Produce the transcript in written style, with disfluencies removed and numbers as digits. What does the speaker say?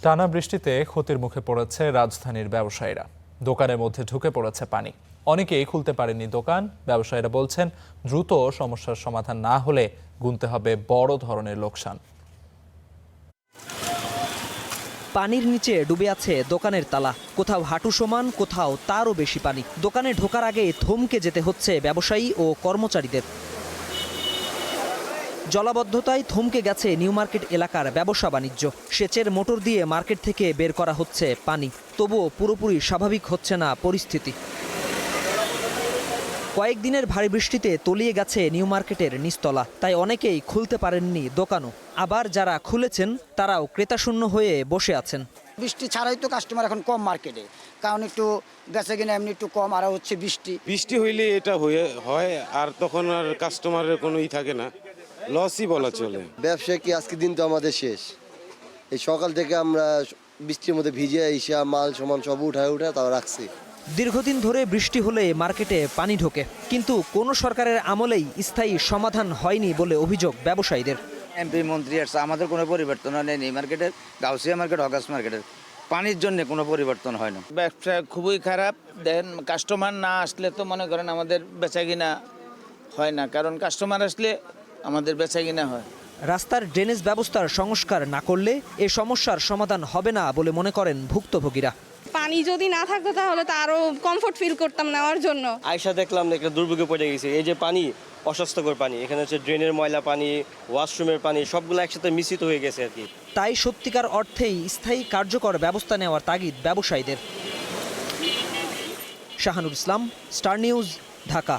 টানা বৃষ্টিতে ক্ষতির মুখে পড়েছে রাজধানীর ব্যবসায়ীরা। দোকানের মধ্যে ঢুকে পড়েছে পানি, অনেকেই খুলতে পারেনি দোকান। ব্যবসায়ীরা বলছেন, দ্রুত সমস্যার সমাধান না হলে গুনতে হবে বড় ধরনের লোকসান। পানির নিচে ডুবে আছে দোকানের তালা, কোথাও হাঁটু সমান, কোথাও তারও বেশি পানি। দোকানে ঢোকার আগে থমকে যেতে হচ্ছে ব্যবসায়ী ও কর্মচারীদের। জলাবদ্ধতায় থমকে গেছে নিউ মার্কেট এলাকার ব্যবসা বাণিজ্য। সেচের মোটর দিয়ে মার্কেট থেকে বের করা হচ্ছে পানি, তবুও পুরোপুরি স্বাভাবিক হচ্ছে না পরিস্থিতি। কয়েকদিনের ভারী বৃষ্টিতে তলিয়ে গেছে নিউ মার্কেটের নিচতলা, তাই অনেকেই খুলতে পারেননি দোকানও। আবার যারা খুলেছেন তারাও ক্রেতাশূন্য হয়ে বসে আছেন। বৃষ্টি ছাড়াই তো কাস্টমার এখন কম মার্কেটে, কারণ একটু বেচা কিনা এমনি একটু কম, আর হচ্ছে বৃষ্টি হইলে এটা হয়, আর তখন আর কাস্টমারের কোনো থাকে না, লসই বলা চলে। ব্যবসা কি আজকে দিন তো আমাদের শেষ। এই সকাল থেকে আমরা বৃষ্টির মধ্যে ভিজে এসে মাল সমান সব উঠায় তাও রাখছি। দীর্ঘদিন ধরে বৃষ্টি হলে মার্কেটে পানি ঢোকে, কিন্তু কোনো সরকারের আমলেই স্থায়ী সমাধান হয়নি বলে অভিযোগ ব্যবসায়ীদের। এমপি মন্ত্রী আসছে, আমাদের কোনো পরিবর্তন হয়নি। এই মার্কেটের গাউসিয়া মার্কেট, অগাস্ট মার্কেটের পানির জন্য কোনো পরিবর্তন হয় না। ব্যবসা খুবই খারাপ। দেন কাস্টমার না আসলে তো মনে করেন আমাদের বেচাকিনা হয় না, কারণ কাস্টমার আসলে আমাদের বেচাকিনা হয়। রাস্তার ড্রেনেজ ব্যবস্থার সংস্কার না করলে এ সমস্যার সমাধান হবে না বলে মনে করেন ভুক্তভোগীরা। পানি যদি না থাকতো তাহলে তো আরো কমফোর্ট ফিল করতাম নেওয়ার জন্য। আয়সা দেখলাম একটা দুর্ভোগে পড়ে গেছে। এই যে পানি, অস্বাস্থ্যকর পানি, এখানে হচ্ছে ড্রেনের ময়লা পানি, ওয়াশরুমের পানি, সবগুলো একসাথে মিশ্রিত হয়ে গেছে আর কি। তাই সত্যিকার অর্থেই স্থায়ী কার্যকর ব্যবস্থা নেওয়ার তাগিদ ব্যবসায়ীদের। শাহানুর ইসলাম, স্টার নিউজ, ঢাকা।